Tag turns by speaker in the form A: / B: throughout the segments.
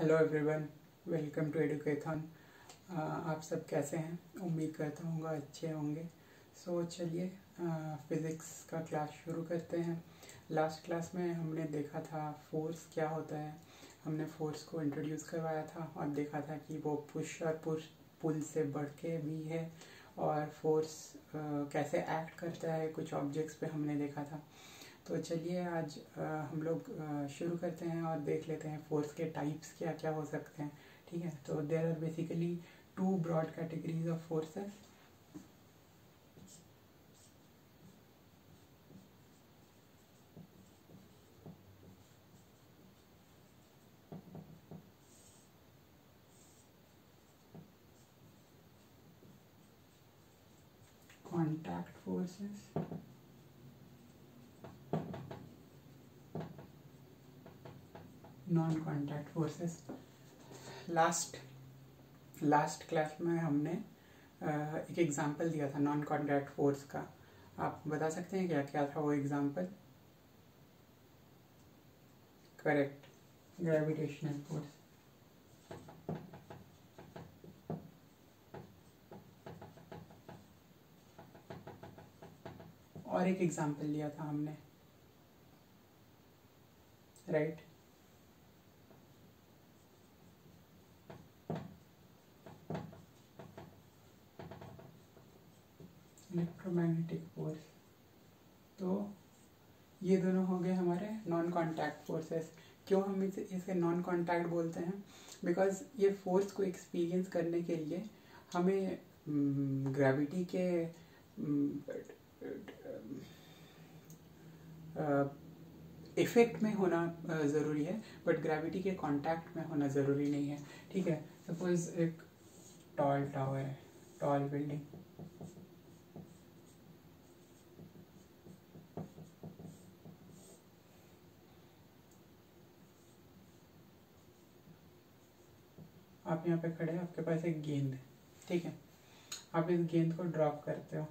A: Hello everyone, welcome to Educathon. आप सब कैसे हैं? उम्मीद करता हूँ अच्छे होंगे। चलिए फिज़िक्स का क्लास शुरू करते हैं। लास्ट क्लास में हमने देखा था फोर्स क्या होता है। हमने फोर्स को इंट्रोड्यूस करवाया था और देखा था कि वो पुश और पुल से बढ़ के भी है, और फोर्स कैसे एक्ट करता है कुछ ऑब्जेक्ट्स पे हमने देखा था। तो चलिए आज हम लोग शुरू करते हैं और देख लेते हैं फोर्स के टाइप्स क्या क्या हो सकते हैं। ठीक है, तो there are basically two broad categories of forces. Contact forces, non contact forces. Last class में हमने एक एग्जांपल दिया था नॉन कॉन्टैक्ट फोर्स का। आप बता सकते हैं क्या क्या था वो एग्जांपल? Correct, gravitational force. और एक एग्जांपल लिया था हमने, राइट? Electromagnetic force. तो ये दोनों हो गए हमारे नॉन कॉन्टैक्ट फोर्सेस। क्यों हम इसे नॉन कॉन्टैक्ट बोलते हैं? बिकॉज ये फोर्स को एक्सपीरियंस करने के लिए हमें ग्रेविटी के इफेक्ट में होना ज़रूरी है, बट ग्रेविटी के कांटेक्ट में होना ज़रूरी नहीं है। ठीक है, सपोज एक टॉल टावर है, टॉल बिल्डिंग। आप यहाँ पे खड़े हैं, आपके पास एक गेंद है, ठीक है। आप इस गेंद को ड्रॉप करते हो।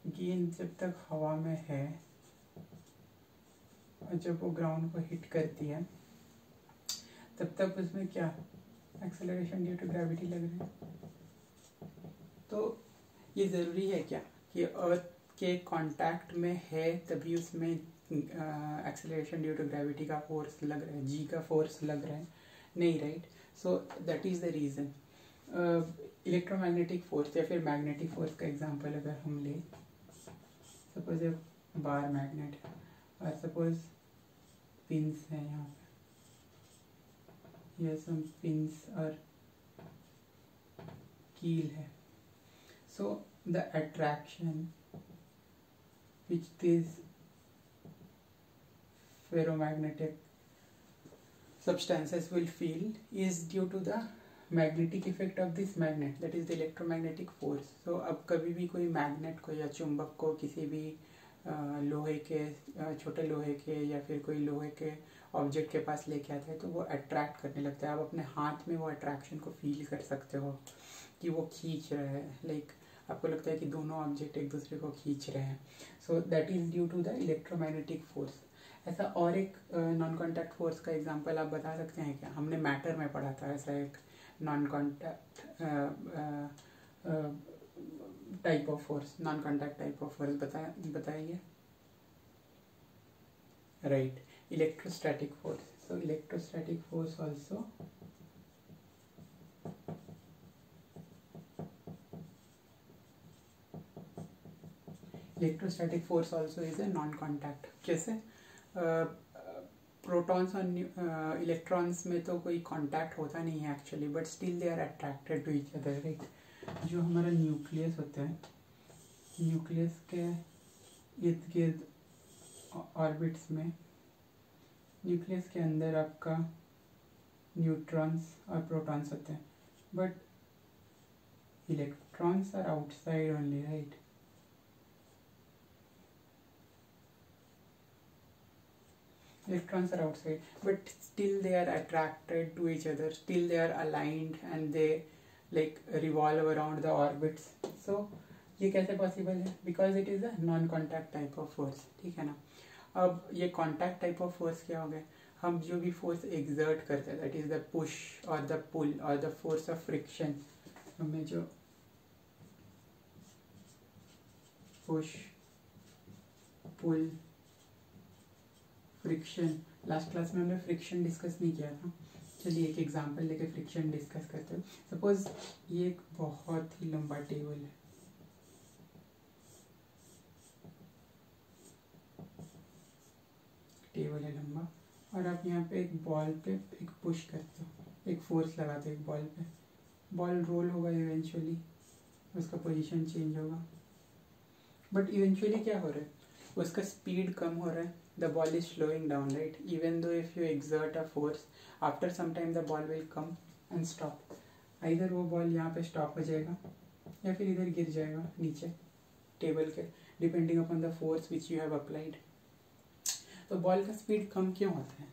A: गेंद जब तक हवा में है और जब वो ग्राउंड को हिट करती है तब तक उसमें क्या एक्सेलरेशन ड्यू टू ग्रेविटी लग रही है। तो ये ज़रूरी है क्या कि अर्थ के कांटेक्ट में है तभी उसमें एक्सेलरेशन ड्यू टू ग्रेविटी का फोर्स लग रहा है, जी का फोर्स लग रहा है? नहीं, right? So that is the reason. Electromagnetic force या फिर मैग्नेटिक फोर्स का एग्जांपल अगर हम ले, सपोज एक बार मैग्नेट है और सपोज पिंस है यहाँ पे, ये सम पिंस और कील है। So the attraction which these ferromagnetic substances will feel is due to the magnetic effect of this magnet, that is the electromagnetic force. So अब कभी भी कोई मैग्नेट को या चुंबक को किसी भी लोहे के, छोटे लोहे के या फिर कोई लोहे के ऑब्जेक्ट के पास लेके आते हैं तो वो अट्रैक्ट करने लगता है। आप अपने हाथ में वो अट्रैक्शन को फील कर सकते हो कि वो खींच रहा है, लाइक आपको लगता है कि दोनों ऑब्जेक्ट एक दूसरे को खींच रहे हैं। So that is due to the electromagnetic force. ऐसा और एक नॉन कॉन्टैक्ट फोर्स का एग्जांपल आप बता सकते हैं क्या? हमने मैटर में पढ़ा था ऐसा एक non contact type of force, non contact type of force बताइए। Right, electrostatic force. So electrostatic force also electrostatic force also is a non contact. कैसे? प्रोटॉन्स और इलेक्ट्रॉन्स में तो कोई कांटेक्ट होता नहीं है actually, but still they are attracted to each other, right? जो हमारा न्यूक्लियस होता है, न्यूक्लियस के इर्द गिर्द ऑर्बिट्स में, न्यूक्लियस के अंदर आपका न्यूट्रॉन्स और प्रोटॉन्स होते हैं, but electrons are outside only, right? Electrons are outside, but still they are attracted to each other, still they are aligned and they like revolve around the orbits. So ये कैसे possible है? Because it is a non-contact type of force, ठीक है ना? अब ये contact type of force क्या हो गया? हम जो भी फोर्स एग्जर्ट करते हैं, दैट इज द पुश और द पुल और द फोर्स ऑफ फ्रिक्शन, हमें जो push pull friction, last class में हमने फ्रिक्शन डिस्कस नहीं किया था, चलिए एक एग्जांपल लेके फ्रिक्शन डिस्कस करते हैं। सपोज ये एक बहुत ही लंबा टेबल है, टेबल है लंबा, और आप यहाँ पे एक बॉल पे एक पुश करते हो, एक फोर्स लगाते हो एक बॉल पे, बॉल रोल होगा, इवेंचुअली उसका पोजीशन चेंज होगा, बट इवेंचुअली क्या हो रहा है, उसका स्पीड कम हो रहा है, the ball is slowing down, right. Even though if you exert a force, after some time the ball will come and stop, either वो बॉल यहाँ पे स्टॉप हो जाएगा या फिर इधर गिर जाएगा नीचे टेबल के, depending upon the force which you have applied. तो बॉल का स्पीड कम क्यों होता है,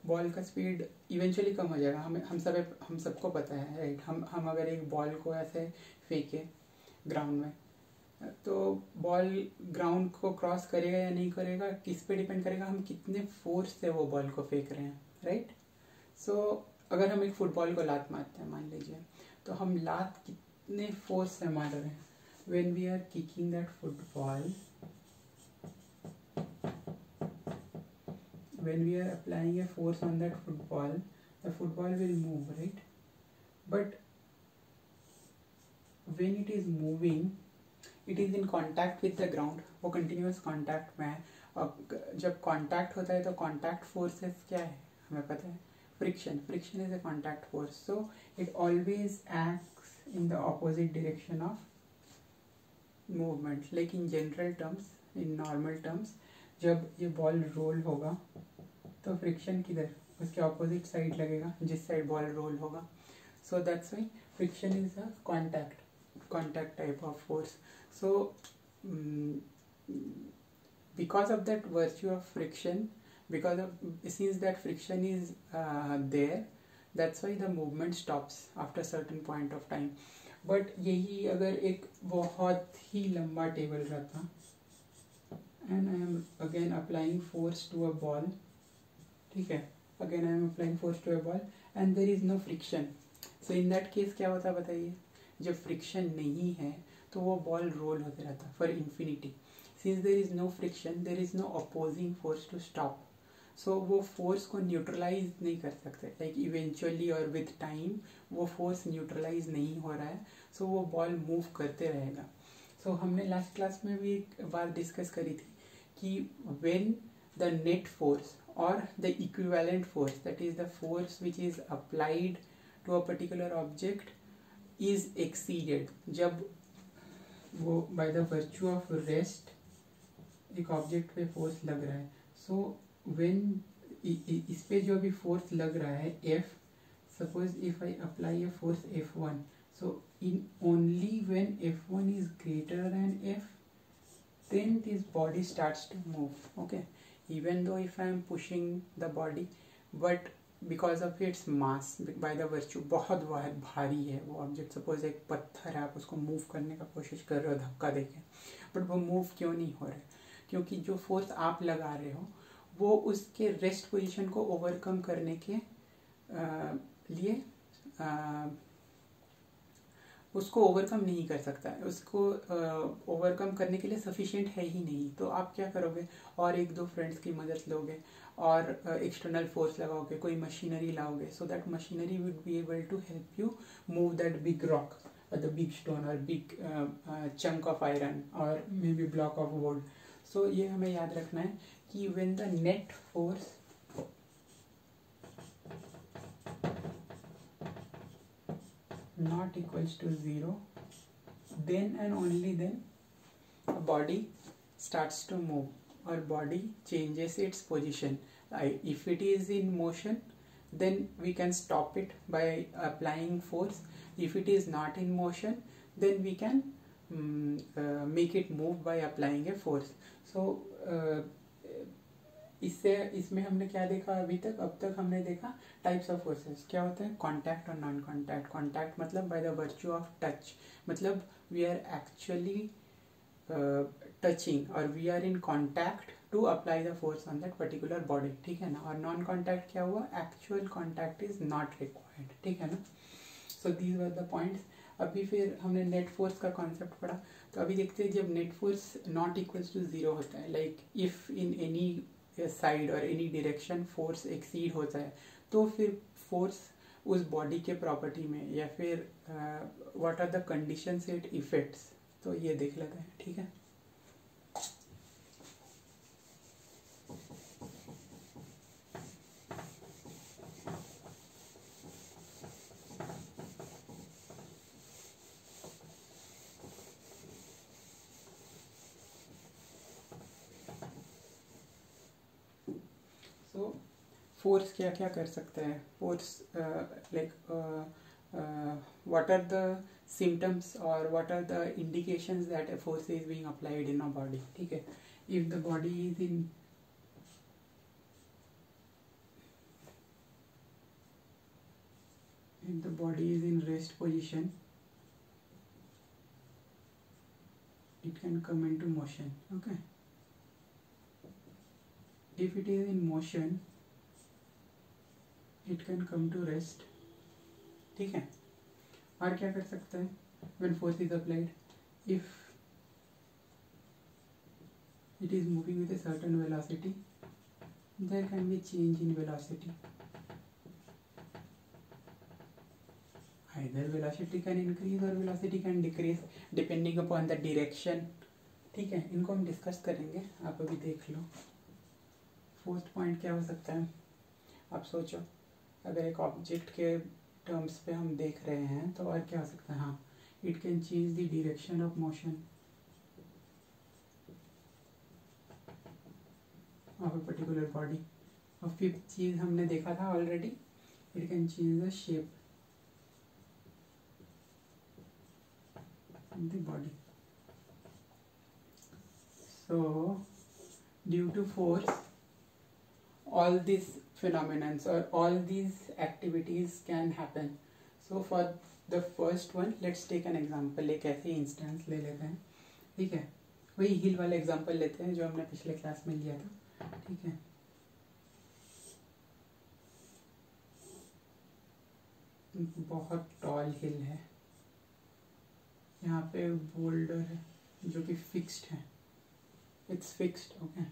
A: बॉल का स्पीड इवेंचुअली कम हो जाएगा, हम सबको पता है, राइट। हम अगर एक बॉल को ऐसे फेंके ग्राउंड में, तो बॉल ग्राउंड को क्रॉस करेगा या नहीं करेगा, किस पे डिपेंड करेगा, हम कितने फोर्स से वो बॉल को फेंक रहे हैं, राइट। सो अगर हम एक फुटबॉल को लात मारते हैं मान लीजिए, तो हम लात कितने फोर्स से मार रहे हैं, when we are kicking that football, when we are applying a force on that football, the football will move, right? But when it is moving, it is in contact with the ground, वो continuous contact में है, और जब contact होता है तो contact forces क्या है हमें पता है, friction is a contact force, so it always acts in the opposite direction of movement, like in general terms, in normal terms, जब ये बॉल रोल होगा तो फ्रिक्शन किधर, उसके ऑपोजिट साइड लगेगा जिस साइड बॉल रोल होगा, so that's why friction is a contact type of force. So because of that virtue of friction, because of since that friction is there, that's why the movement stops after certain point of time. but यही अगर एक बहुत ही लंबा table रहता and I am again applying force to a ball, ठीक है, again I am applying force to a ball and there is no friction, so in that case क्या होता है बताइए, जब फ्रिक्शन नहीं है तो वो बॉल रोल होते रहता for infinity, since there is no friction there is no opposing force to stop, so वो फोर्स को न्यूट्रलाइज नहीं कर सकते, लाइक इवेंचुअली और विथ टाइम वो फोर्स न्यूट्रलाइज नहीं हो रहा है, सो वो बॉल मूव करते रहेगा। सो हमने लास्ट क्लास में भी एक बात डिस्कस करी थी कि when the net force or the equivalent force, that is the force which is applied to a particular object is exceeded, जब वो by the virtue of rest एक ऑब्जेक्ट पे फोर्स लग रहा है, so when इस पे जो भी फोर्स लग रहा है F, suppose if I apply a force F1, so in only when F1 is greater than F, then this body starts to move, okay, even though if I am pushing the body, but because of its mass, by the virtue बहुत भारी है वो object, suppose एक पत्थर है, आप उसको move करने का कोशिश कर रहे हो धक्का देके, बट वो मूव क्यों नहीं हो रहा है, क्योंकि जो फोर्स आप लगा रहे हो वो उसके रेस्ट पोजीशन को ओवरकम करने के लिए उसको ओवरकम नहीं कर सकता है, उसको ओवरकम करने के लिए सफिशिएंट है ही नहीं, तो आप क्या करोगे, और एक दो फ्रेंड्स की मदद लोगे और एक्सटर्नल फोर्स लगाओगे, कोई मशीनरी लाओगे, so that machinery would be able to help you move that big rock the big stone और बिग चंक ऑफ आयरन और maybe block of wood. So ये हमें याद रखना है कि when the net force not equals to 0, then and only then a body starts to move or body changes its position. If it is in motion, then we can stop it by applying force. If it is not in motion, then we can make it move by applying a force. So इसमें हमने क्या देखा अभी तक, अब तक हमने देखा टाइप्स ऑफ फोर्सेस क्या होते हैं, कॉन्टैक्ट और नॉन कॉन्टैक्ट। कॉन्टैक्ट मतलब by the virtue of touch, मतलब वी आर एक्चुअली टचिंग और we are in contact to apply the force on that particular body, ठीक है ना। और नॉन कॉन्टैक्ट क्या हुआ, actual contact is not required, ठीक है ना। So these were the points. अभी फिर हमने नेट फोर्स का कॉन्सेप्ट पढ़ा, तो अभी देखते हैं जब net force not equals to zero होता है, like if in any side और एनी डायरेक्शन फोर्स एक्सीड होता है, तो फिर फोर्स उस बॉडी के प्रॉपर्टी में या फिर what are the conditions it effects, तो ये देख लेते हैं, ठीक है। सो फोर्स क्या क्या कर सकते हैं, force like what are the symptoms or what are the indications that a force is being applied in a body, ठीक है। if the body is in rest position, it can come into motion, okay। if it is in motion, it can come to rest, ठीक है। और क्या कर सकते हैं, when force is applied, if it is moving with a certain velocity, there can be change in velocity, either velocity can increase or velocity can decrease depending upon the direction, ठीक है। इनको हम डिस्कस करेंगे, आप अभी देख लो। First point क्या हो सकता है, आप सोचो, अगर एक ऑब्जेक्ट के टर्म्स पे हम देख रहे हैं तो और क्या हो सकता है, हाँ, it can change the direction of motion of a particular body. और फिफ्थ चीज हमने देखा था already, it can change the shape of the body. So due to force all these phenomena or all these activities can happen. So for the first one, let's take an example, एक ऐसे instance ले लेते हैं, ठीक है। वही हिल वाला example लेते हैं जो हमने पिछले क्लास में लिया था, ठीक है। बहुत टॉल हिल है, यहाँ पे बोल्डर है जो कि फिक्स्ड है, इट्स फिक्स्ड, ओके।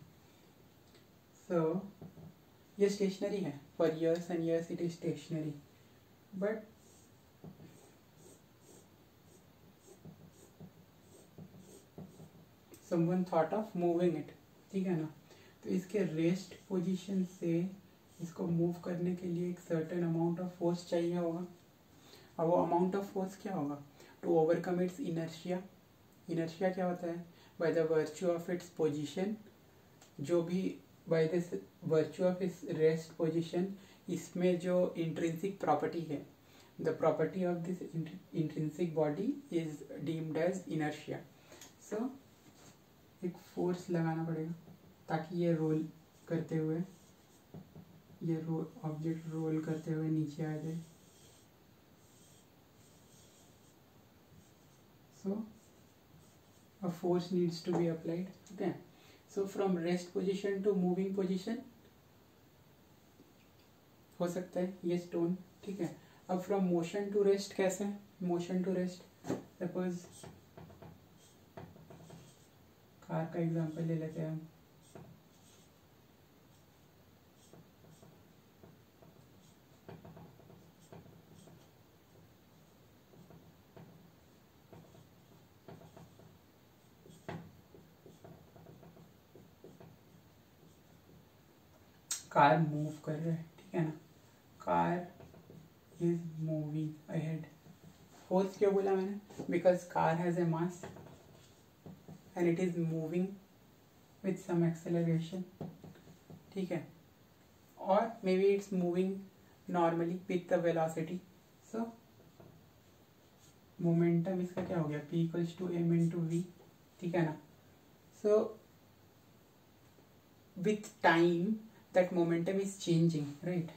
A: सो ये स्टेशनरी है, for years and years it is stationary, but someone thought of moving it, ठीक है ना। तो इसके रेस्ट पोजीशन से इसको मूव करने के लिए एक सर्टेन अमाउंट ऑफ फोर्स चाहिए होगा, और वो अमाउंट ऑफ फोर्स क्या होगा, to overcome its inertia. Inertia क्या होता है, by the virtue of its position, जो भी बाय दिस वर्च्यू ऑफ इस रेस्ट पोजीशन, इसमें जो इंट्रिंसिक प्रॉपर्टी है, the property of this intrinsic body is deemed as inertia. So एक फोर्स लगाना पड़ेगा ताकि ये रोल करते हुए, ये ऑब्जेक्ट रोल करते हुए नीचे आ जाए। सो a force needs to be applied, okay। so from rest position to moving position हो सकता है ये स्टोन, ठीक है। अब फ्रॉम मोशन टू रेस्ट कैसे, motion to rest, suppose car का एग्जांपल ले लेते हैं हम, कार मूव कर रहा है, ठीक है ना, car is moving ahead. Force क्यों बोला मैंने, because car has a mass and it is moving with some acceleration, ठीक है। और maybe it's moving normally with the velocity, so momentum इसका क्या हो गया, P equals to m into v, ठीक है ना। So with time that momentum is changing, right.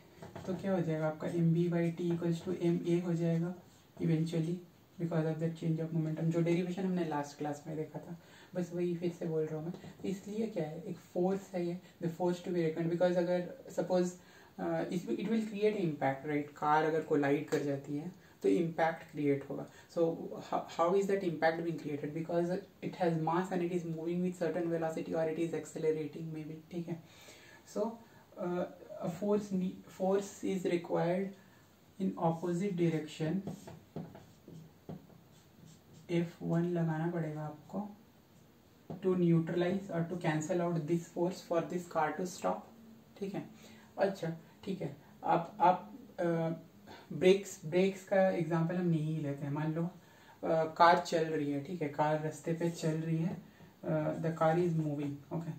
A: तो क्या हो जाएगा आपका mb by t equals to ma हो जाएगा eventually, because of the change of momentum, जो डेरिवेशन हमने लास्ट क्लास में देखा था, बस वही फिर से बोल रहा हूँ मैं। इसलिए क्या है, एक फोर्स है ये, the force to be reckoned, because अगर suppose it will create impact, right. Car अगर कोलाइड कर जाती है तो इम्पैक्ट क्रिएट होगा। So how is that impact being created? Because it has mass and it is moving with certain velocity और it is accelerating maybe, ठीक है। सो a force is required in opposite direction, F1 लगाना पड़ेगा आपको, to neutralize और to cancel out this force for this car to stop, ठीक है। अच्छा ठीक है, आप ब्रेक्स का एग्जांपल हम नहीं लेते हैं। मान लो कार चल रही है, ठीक है, कार रास्ते पे चल रही है, the car is moving, okay,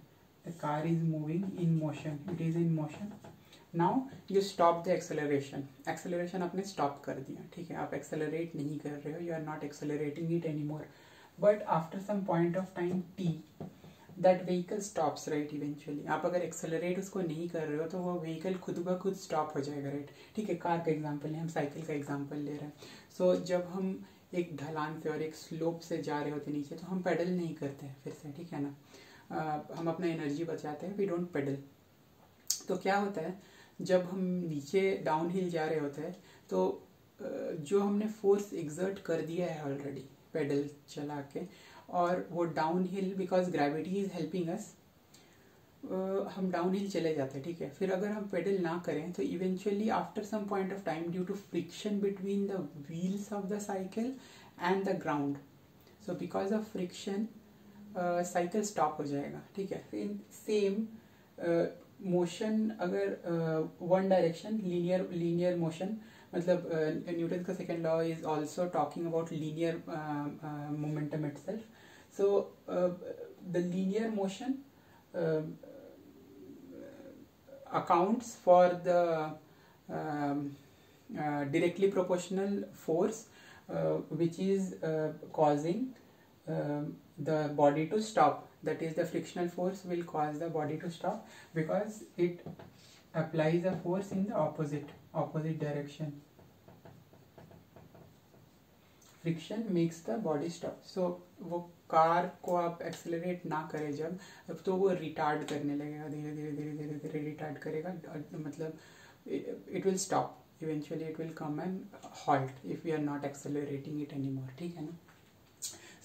A: the car is moving in motion, it is in motion. Now you stop the acceleration आपने स्टॉप कर दिया, ठीक है, आप एक्सेलरेट नहीं कर रहे हो, you are not accelerating it any more, but after some point of time t that vehicle stops, right. Eventually आप अगर एक्सेलरेट उसको नहीं कर रहे हो तो वो व्हीकल खुद ब खुद स्टॉप हो जाएगा, राइट। ठीक है, कार का एग्जांपल है, हम साइकिल का एग्जांपल ले रहे हैं। सो जब हम एक ढलान से और एक स्लोप से जा रहे होते नीचे तो हम पेडल नहीं करते फिर से, ठीक है ना, हम अपना एनर्जी बचाते हैं, वी डोंट पेडल। तो क्या होता है, जब हम नीचे डाउन हिल जा रहे होते हैं तो जो हमने फोर्स एग्जर्ट कर दिया है ऑलरेडी पेडल चला के, और वो down hill, because gravity is helping us, हम डाउन हिल चले जाते हैं, ठीक है। फिर अगर हम पेडल ना करें तो eventually after some point of time due to friction between the wheels of the cycle and the ground, so because of friction cycle stop हो जाएगा, ठीक है। फिर सेम मोशन अगर वन डायरेक्शन लीनियर मोशन, मतलब न्यूटन का second law is also talking about linear momentum itself. So the linear motion accounts for the directly proportional force which is causing the body to stop, that is the frictional force will cause the body to stop because it applies a force in the opposite direction. Friction makes the body stop. So वो car को आप accelerate ना करें जब, तो वो retard करने लगेगा, धीरे धीरे धीरे धीरे धीरे रिटार्ड करेगा, मतलब it will stop, eventually it will come and halt if we are not accelerating it any more, ठीक है ना।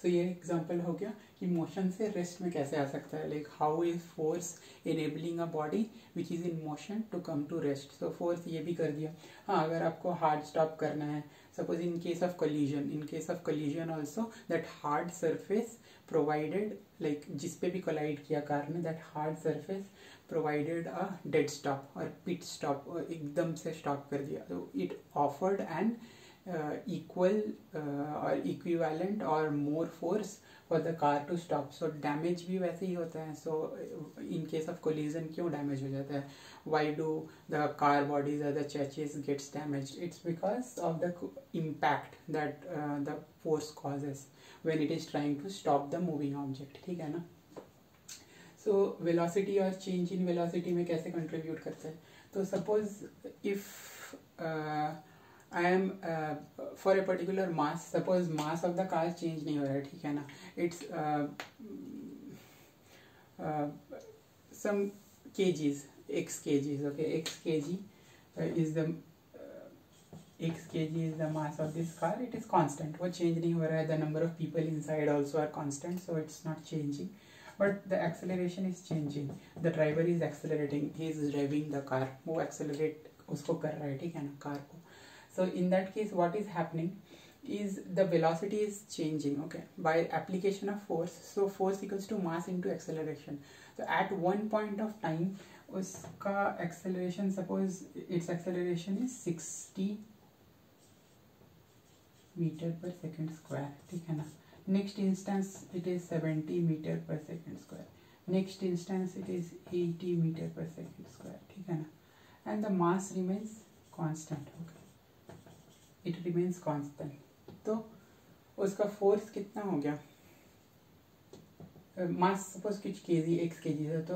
A: सो ये एग्जांपल हो गया कि मोशन से रेस्ट में कैसे आ सकता है, like how is force enabling a body which is in motion to come to rest. So force ये भी कर दिया। हाँ, अगर आपको हार्ड स्टॉप करना है, suppose in case of collision also that hard surface provided, like जिस पे भी collide किया कार ने, that hard surface provided a dead stop or pit stop, और एकदम से stop कर दिया, so it offered an equal or equivalent or more force for the car to stop. So damage भी वैसे ही होता है। So in case of collision क्यों damage हो जाता है? Why do the car bodies or the chassis gets damaged? It's because of the impact that the force causes when it is trying to stop the moving object, ठीक है ना। So velocity और change in velocity में कैसे contribute करते हैं? तो suppose if I am for a particular mass, suppose mass of the car change नहीं हो रहा है, ठीक है ना, it's some kgs, x kgs, okay, x kg is the mass of this car, it is constant, वो change नहीं हो रहा है, the number of people inside also are constant, so it's not changing, but the acceleration is changing, the driver is accelerating, he is driving the car, वो accelerate उसको कर रहा है, ठीक है ना, कार को। So in that case what is happening is the velocity is changing, okay, by application of force. So force equals to mass into acceleration. So at one point of time uska acceleration, suppose its acceleration is 60 meter per second square, ठीक है ना। Next instance it is 70 meter per second square, next instance it is 80 meter per second square, ठीक है ना, and the mass remains constant, okay, it remains constant. तो उसका force कितना हो गया, मास सपोज कुछ केजी एक्स केजी है, तो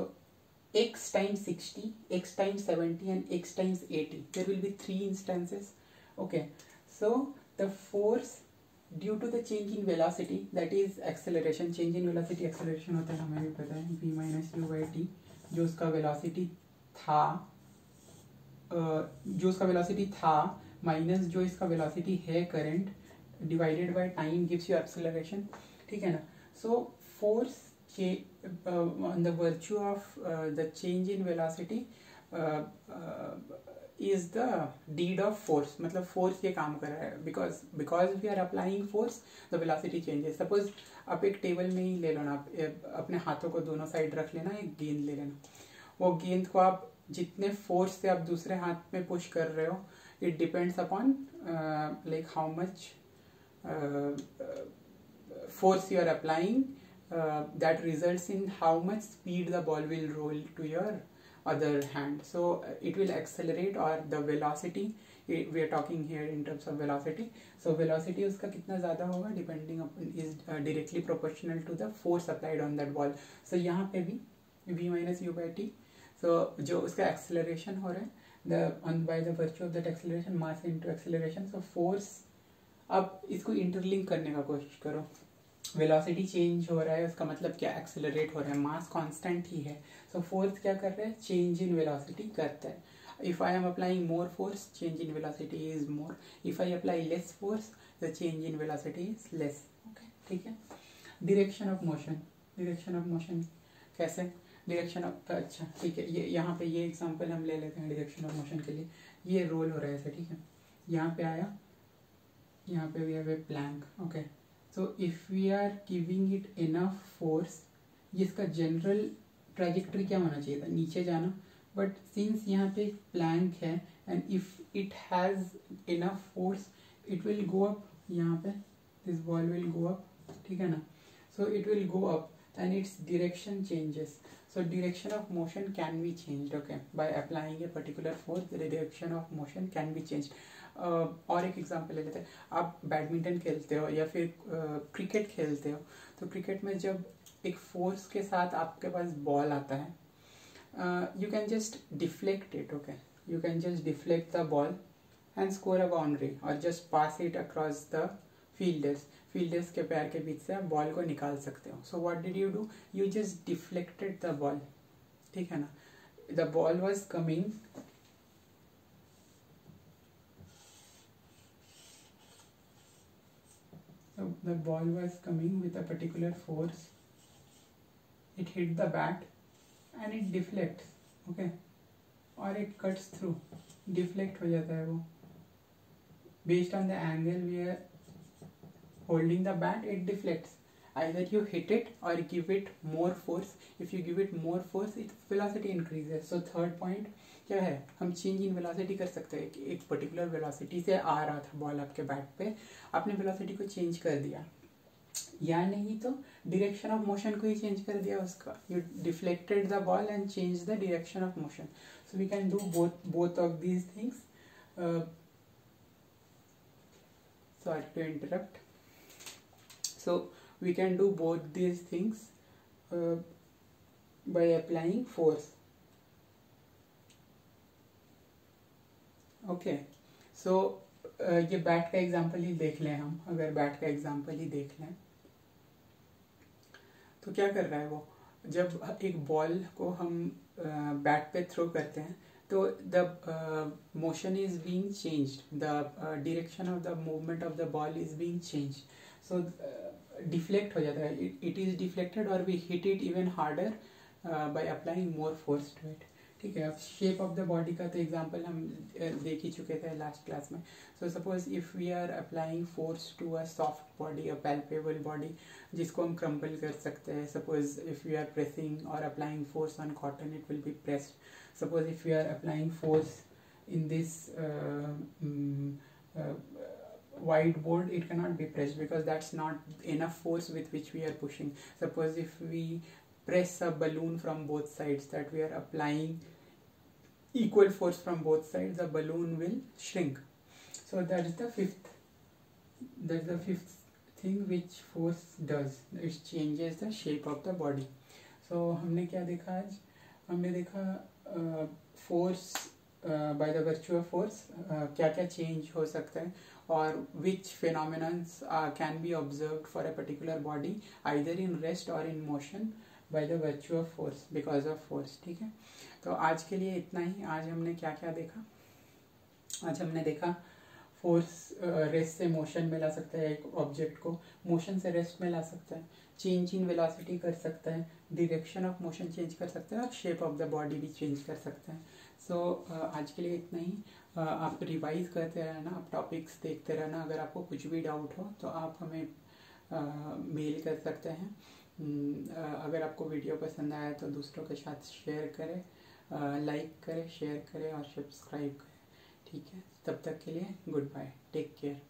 A: x times 60, x times 70 and x times 80, there will be 3 instances, okay. So the force due to the change in velocity that is acceleration. Change in velocity acceleration होता है, हमें भी पता है, v minus u by t. जो उसका velocity था minus जो इसका वेलोसिटी है current divided by time gives you acceleration. ठीक है ना. So force on the virtue of the change in velocity is the deed of force. मतलब force ये काम कर रहा है because we are applying force the velocity changes. Suppose आप एक टेबल में ही ले लो ना, आप अपने हाथों को दोनों साइड रख लेना, एक गेंद ले लेना. वो गेंद को आप जितने फोर्स से आप दूसरे हाथ में पुश कर रहे हो, it depends upon like how much force you are applying. That results in how much speed the ball will roll to your other hand. So it will accelerate, or the velocity, we are talking here in terms of velocity. So velocity उसका कितना ज़्यादा होगा depending upon is directly proportional to the force applied on that ball. So यहाँ पे भी v minus u by t. So जो उसका acceleration हो रहा है by the virtue of that acceleration, mass into acceleration. So force, अब इसको interlink करने का कोशिश करो. वेलोसिटी चेंज हो रहा है, उसका मतलब क्या, एक्सेलरेट हो रहा है. मास कांस्टेंट ही है. सो फोर्स क्या कर रहा है, चेंज इन वेलोसिटी करता है. If I am applying more force, change in velocity is more. If I apply less force, the change in velocity is less. Okay, ठीक है. डायरेक्शन ऑफ मोशन कैसे, direction of, अच्छा ठीक है, ये यहाँ पे ये एग्जांपल हम ले लेते हैं डायरेक्शन ऑफ मोशन के लिए. ये रोल हो रहा है ऐसे, ठीक है. यहाँ पे आया, यहाँ पे we have a plank. Okay, so if we are giving it enough force, इसका जनरल ट्रैजेक्टरी क्या होना चाहिए था, नीचे जाना. बट सिंस यहाँ पे एक प्लैंक है and if it has enough force, it will go up. यहाँ पे this ball will go up, ठीक है ना. So it will go up and its direction changes. So direction of motion can be changed, okay, by applying a particular force. The direction of motion can be changed. और एक example ले लेते हैं. आप badminton खेलते हो या फिर क्रिकेट खेलते हो, तो क्रिकेट में जब एक फोर्स के साथ आपके पास बॉल आता है, you can just deflect it. Okay, you can just deflect the ball and score a boundary, और just pass it across the fielders के पैर के बीच से आप बॉल को निकाल सकते हो. So what did you do, you just deflected the ball. ठीक है ना. The ball was coming, so the ball was coming with a particular force, it hit the bat and it deflects. Okay, or it cuts through, deflect हो जाता है वो. Based on the angle we are holding the bat, it deflects. Either you hit it or give it more force. If you give it more force, its velocity increases. So third point क्या है, हम change in velocity कर सकते हैं. एक particular velocity से आ रहा था बॉल आपके बैट पे, आपने वेलोसिटी को चेंज कर दिया, या नहीं तो डायरेक्शन ऑफ मोशन को ही चेंज कर दिया उसका. You deflected the ball and change the direction of motion. So we can do both of these things. Sorry to interrupt. So we can do both these things by applying force. Okay, so ये bat का example ही देख लें हम. अगर bat का example ही देख लें तो क्या कर रहा है वो, जब एक बॉल को हम बैट पे थ्रो करते हैं तो the motion is being changed, the direction of the movement of the ball is being changed. So deflect हो जाता है, इट इज डिफ्लेक्टेड, और we hit it even harder by applying more force to it. ठीक है. अब shape of the body का तो example हम देख ही चुके थे लास्ट क्लास में. So suppose if we are applying force to a soft body, a palpable body, जिसको हम क्रम्पल कर सकते हैं. Suppose if we are pressing और applying force on cotton, it will be pressed. Suppose if we are applying force in this whiteboard, it cannot be pressed because that's not enough force with which we are pushing. Suppose if we press a balloon from both sides, that we are applying equal force from both sides, the balloon will shrink. So that is the fifth thing which force does. It changes the shape of the body. So हमने क्या देखा आज, हमने देखा force by the virtue of force क्या क्या change हो सकता है, or which phenomenons can be observed for a particular body either in rest or in motion by the virtue of force, because of force। ठीक है, तो आज के लिए इतना ही। आज हमने क्या क्या देखा? आज हमने देखा फोर्स रेस्ट से मोशन में ला सकता है, एक ऑब्जेक्ट को मोशन से रेस्ट में ला सकता है, चेंज इन वेलोसिटी कर सकता है, डायरेक्शन ऑफ मोशन चेंज कर सकता है और शेप ऑफ द बॉडी भी चेंज कर सकता है। सो आज के लिए इतना ही। आप रिवाइज करते रहना, आप टॉपिक्स देखते रहना। अगर आपको कुछ भी डाउट हो तो आप हमें मेल कर सकते हैं। अगर आपको वीडियो पसंद आया तो दूसरों के साथ शेयर करें, लाइक करें, शेयर करें और सब्सक्राइब करें। ठीक है, तब तक के लिए गुड बाय, टेक केयर।